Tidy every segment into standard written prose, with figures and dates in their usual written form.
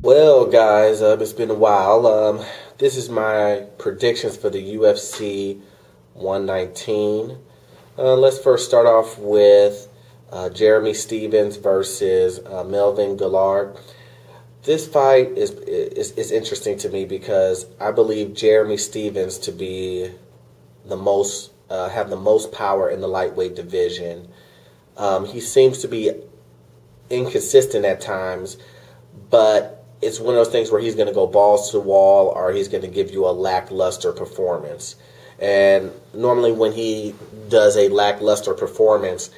Well, guys, it's been a while. This is my predictions for the UFC 119. Let's first start off with Jeremy Stephens versus Melvin Guillard. This fight is interesting to me because I believe Jeremy Stephens to be the most have the most power in the lightweight division. He seems to be inconsistent at times, but it's one of those things where he's going to go balls to the wall or he's going to give you a lackluster performance. And normally when he does a lackluster performance,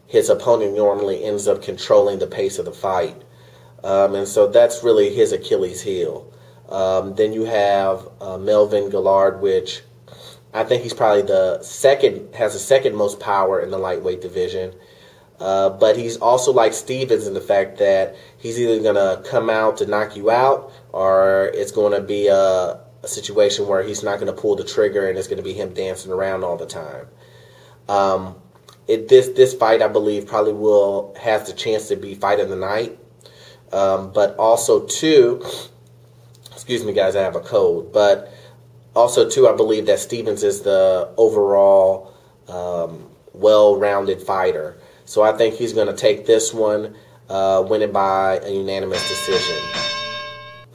his opponent normally ends up controlling the pace of the fight. And so that's really his Achilles heel. Then you have Melvin Guillard, which I think he's probably has the second most power in the lightweight division. But he's also like Stephens in the fact that he's either going to come out to knock you out or it's going to be a situation where he's not going to pull the trigger and it's going to be him dancing around all the time. This fight, I believe, probably has the chance to be fight of the night. But also, too, excuse me, guys, I have a cold. But also, too, I believe that Stephens is the overall well-rounded fighter. So I think he's going to take this one, win it by a unanimous decision.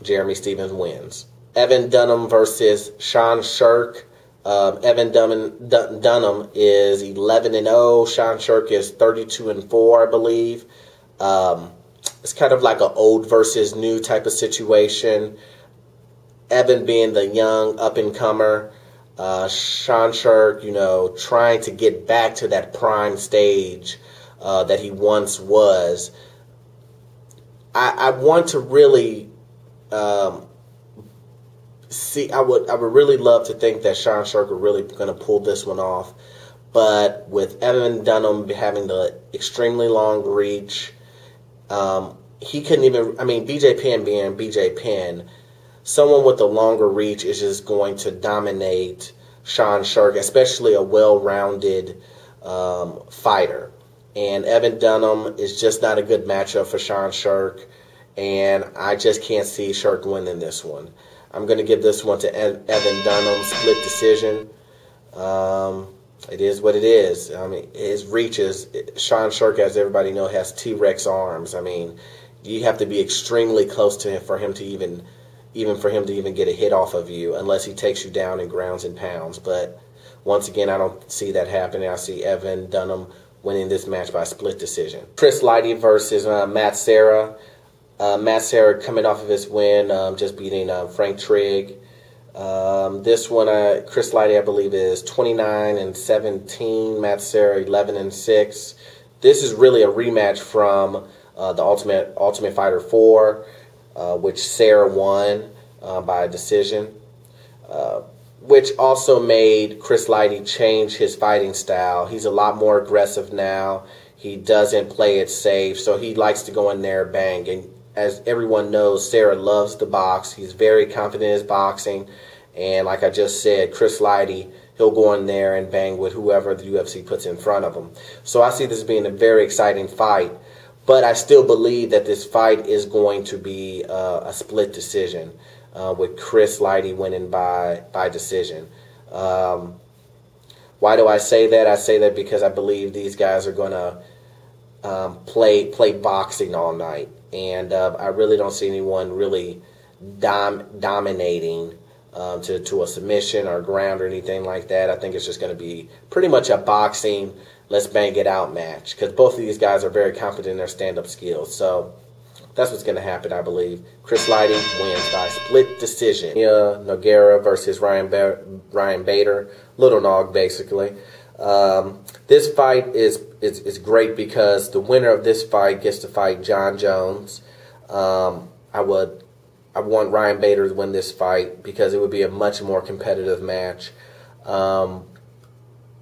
Jeremy Stephens wins. Evan Dunham versus Sean Sherk. Evan Dunham is 11-0. Sean Sherk is 32-4, I believe. It's kind of like an old versus new type of situation. Evan being the young up-and-comer. Sean Sherk, trying to get back to that prime stage that he once was. I want to really see. I would really love to think that Sean Sherk are really going to pull this one off, but with Evan Dunham having the extremely long reach, he couldn't even. I mean, BJ Penn being BJ Penn, someone with a longer reach is just going to dominate Sean Sherk, especially a well-rounded fighter. And Evan Dunham is just not a good matchup for Sean Sherk, and I just can't see Sherk winning this one. I'm going to give this one to Evan Dunham, split decision. It is what it is. I mean, his reach is, Sean Sherk, as everybody knows, has T-Rex arms. I mean, you have to be extremely close to him for him to even get a hit off of you, unless he takes you down in grounds and pounds. But once again, I don't see that happening. I see Evan Dunham winning this match by split decision. Chris Lighty versus Matt Serra. Matt Serra coming off of his win, just beating Frank Trigg. This one, Chris Lighty, I believe, is 29-17. Matt Serra 11-6. This is really a rematch from the Ultimate Fighter 4. Which Serra won by decision, which also made Chris Lighty change his fighting style. He's a lot more aggressive now. He doesn't play it safe, so he likes to go in there and bang. And as everyone knows, Serra loves to box. He's very confident in his boxing. And like I just said, Chris Lighty, he'll go in there and bang with whoever the UFC puts in front of him. So I see this being a very exciting fight. But I still believe that this fight is going to be a split decision with Chris Lighty winning by decision. Why do I say that? I say that because I believe these guys are going to play boxing all night. And I really don't see anyone really dominating to a submission or ground or anything like that. I think it's just going to be pretty much a boxing, let's bang it out match, because both of these guys are very confident in their stand-up skills. So that's what's going to happen, I believe. Chris Lighty wins by split decision. Nogueira versus Ryan Bader. Little Nog, basically. This fight is great because the winner of this fight gets to fight John Jones. I want Ryan Bader to win this fight because it would be a much more competitive match.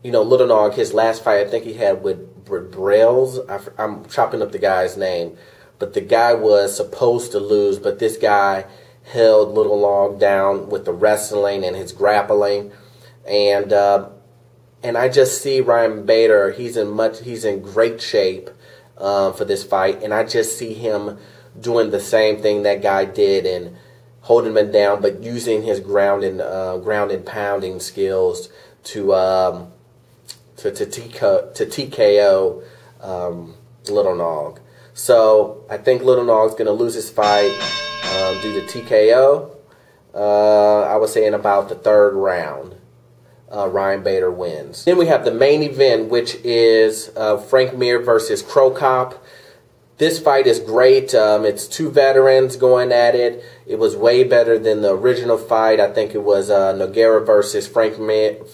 Little Nog, his last fight, I think he had with Brels. I'm chopping up the guy's name. But the guy was supposed to lose, but this guy held Little Nog down with the wrestling and his grappling. And I just see Ryan Bader, he's in great shape for this fight. And I just see him doing the same thing that guy did and holding him down, but using his ground and pounding skills to TKO Little Nog. So I think Little Nog's going to lose his fight due to TKO. I would say in about the third round. Ryan Bader wins. Then we have the main event, which is Frank Mir versus Cro Cop. This fight is great. It's two veterans going at it. It was way better than the original fight. I think it was Nogueira versus Frank Mir.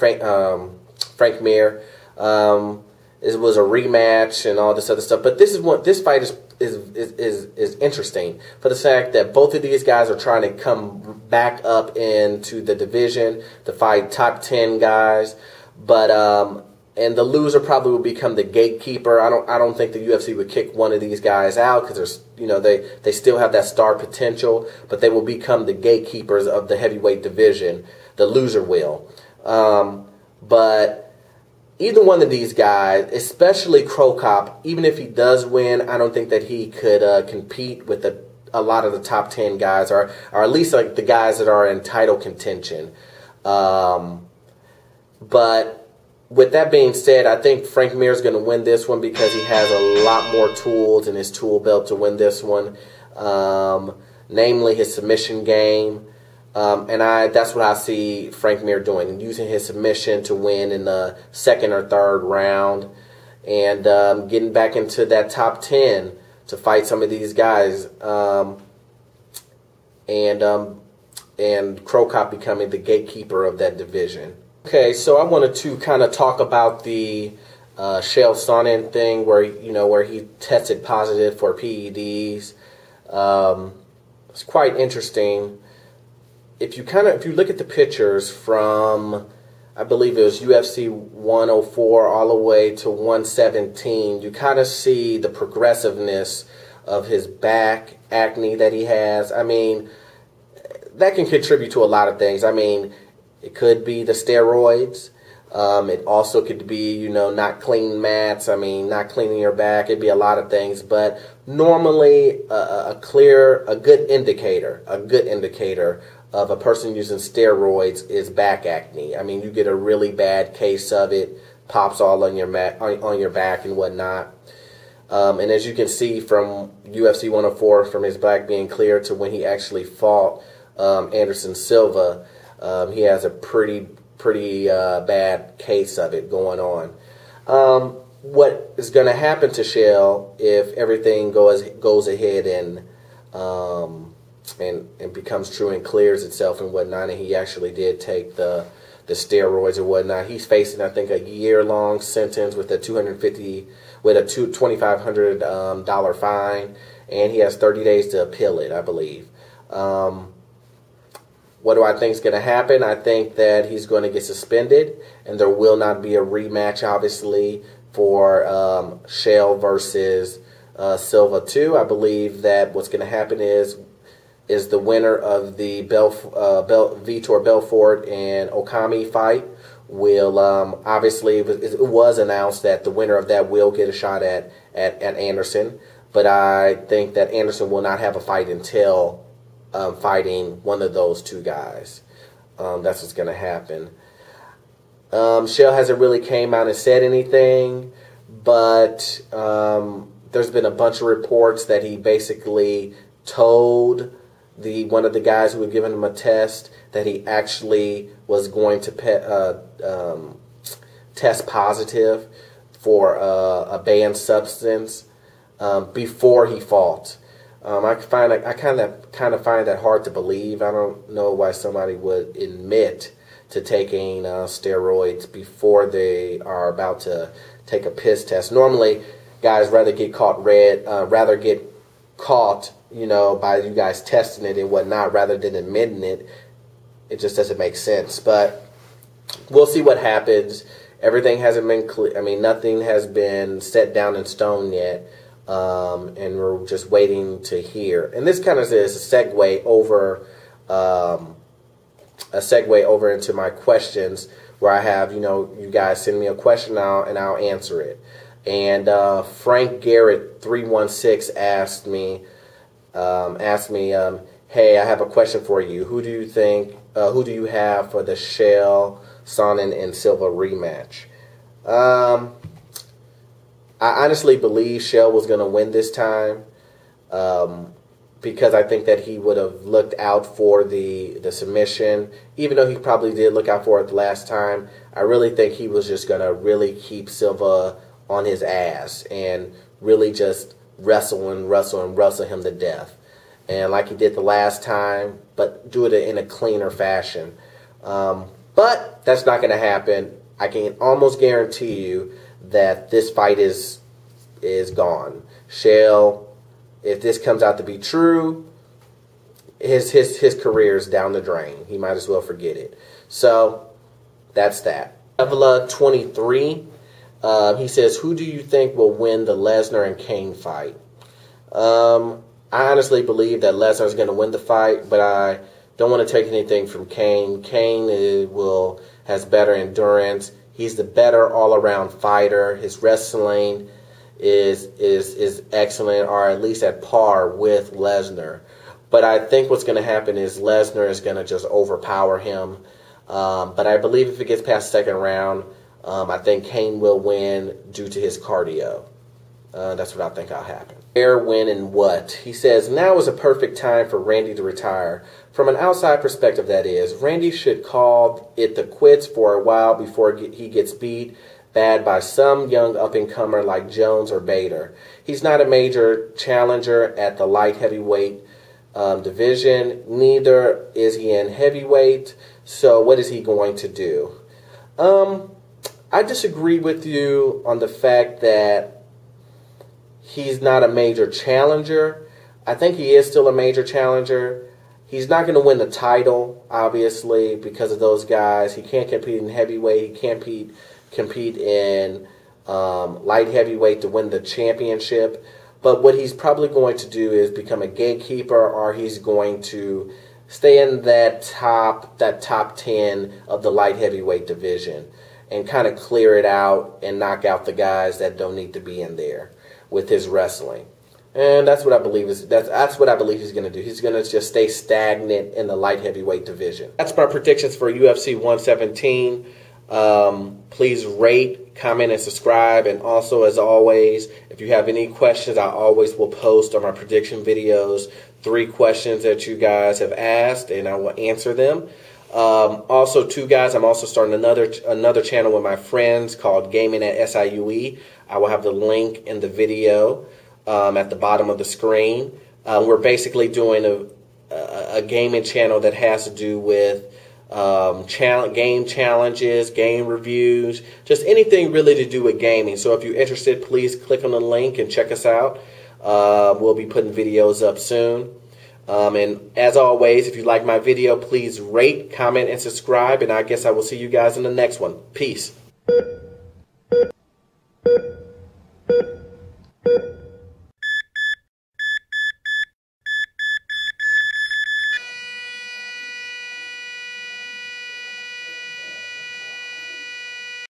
It was a rematch and all this other stuff. But this fight is interesting for the fact that both of these guys are trying to come back up into the division to fight top 10 guys. But and the loser probably will become the gatekeeper. I don't think the UFC would kick one of these guys out because there's they still have that star potential, but they will become the gatekeepers of the heavyweight division. The loser will. But either one of these guys, especially Cro Cop, even if he does win, I don't think that he could compete with a lot of the top 10 guys, or at least like the guys that are in title contention. But with that being said, I think Frank Mir is going to win this one because he has a lot more tools in his tool belt to win this one, namely his submission game. And that's what I see Frank Mir doing, using his submission to win in the second or third round, and getting back into that top 10 to fight some of these guys, and Cro Cop becoming the gatekeeper of that division. Okay, so I wanted to kind of talk about the Cheal Sonnen thing, where he tested positive for PEDs. It's quite interesting. If you look at the pictures from, I believe it was UFC 104 all the way to 117, you kind of see the progressiveness of his back acne that he has. I mean, that can contribute to a lot of things. I mean, it could be the steroids. It also could be, not clean mats. I mean, not cleaning your back. It'd be a lot of things. But normally, a good indicator of a person using steroids is back acne. I mean, you get a really bad case of it, pops all on your back and whatnot. And as you can see from UFC 104, from his back being clear to when he actually fought Anderson Silva, he has a pretty bad case of it going on. What is going to happen to Chael if everything goes ahead and becomes true and clears itself and whatnot, and he actually did take the steroids and whatnot? He's facing, I think, a year-long sentence with a $2,500 fine, and he has 30 days to appeal it, I believe. What do I think is going to happen? I think that he's going to get suspended, and there will not be a rematch, obviously, for Chael versus Silva 2. I believe that what's going to happen is the winner of the Vitor Belfort and Okami fight will, obviously, it was announced that the winner of that will get a shot at Anderson, but I think that Anderson will not have a fight until fighting one of those two guys. That's what's going to happen. Chael hasn't really came out and said anything, but there's been a bunch of reports that he basically told one of the guys who had given him a test that he actually was going to test positive for a banned substance before he fought. I kind of find that hard to believe. I don't know why somebody would admit to taking steroids before they are about to take a piss test. Normally, guys rather get caught by you guys testing it and whatnot rather than admitting it. It just doesn't make sense. But we'll see what happens. Everything hasn't been clear. I mean, nothing has been set down in stone yet. And we're just waiting to hear. And this kind of is a segue over into my questions, where I have, you guys send me a question now and I'll answer it. And Frank Garrett 316 asked me, asked me, "Hey, I have a question for you. Who do you think? Who do you have for the Cheal Sonnen and Silva rematch?" I honestly believe Chael was going to win this time, because I think that he would have looked out for the submission. Even though he probably did look out for it the last time, I really think he was just going to really keep Silva on his ass and really just wrestle him to death. And like he did the last time, but do it in a cleaner fashion. But that's not going to happen. I can almost guarantee you that this fight is gone. Chael, if this comes out to be true, his career is down the drain. He might as well forget it. So that's that. Evela 23. He says, "Who do you think will win the Lesnar and Kane fight?" I honestly believe that Lesnar is going to win the fight, but I don't want to take anything from Kane. Kane has better endurance. He's the better all-around fighter. His wrestling is excellent, or at least at par with Lesnar. But I think what's going to happen is Lesnar is going to just overpower him. But I believe if it gets past the second round, I think Kane will win due to his cardio. That's what I think will happen. Fair win and what? He says, "Now is a perfect time for Randy to retire. From an outside perspective, that is. Randy should call it the quits for a while before he gets beat bad by some young up-and-comer like Jones or Bader. He's not a major challenger at the light heavyweight division. Neither is he in heavyweight. So what is he going to do?" I disagree with you on the fact that he's not a major challenger. I think he is still a major challenger. He's not going to win the title, obviously, because of those guys. He can't compete in heavyweight. He can't compete in light heavyweight to win the championship. But what he's probably going to do is become a gatekeeper, or he's going to stay in that top 10 of the light heavyweight division and kind of clear it out and knock out the guys that don't need to be in there with his wrestling. And that's what I believe that's what I believe he's going to do. He's going to just stay stagnant in the light heavyweight division. That's my predictions for UFC 117. Please rate, comment, and subscribe. And also, as always, if you have any questions, I always will post on my prediction videos 3 questions that you guys have asked, and I will answer them. Also, too, guys, I'm also starting another channel with my friends called Gaming at SIUE. I will have the link in the video at the bottom of the screen. We're basically doing a gaming channel that has to do with game challenges, game reviews, just anything really to do with gaming. So if you're interested, please click on the link and check us out. We'll be putting videos up soon. And as always, if you like my video, please rate, comment, and subscribe. And I guess I will see you guys in the next one. Peace.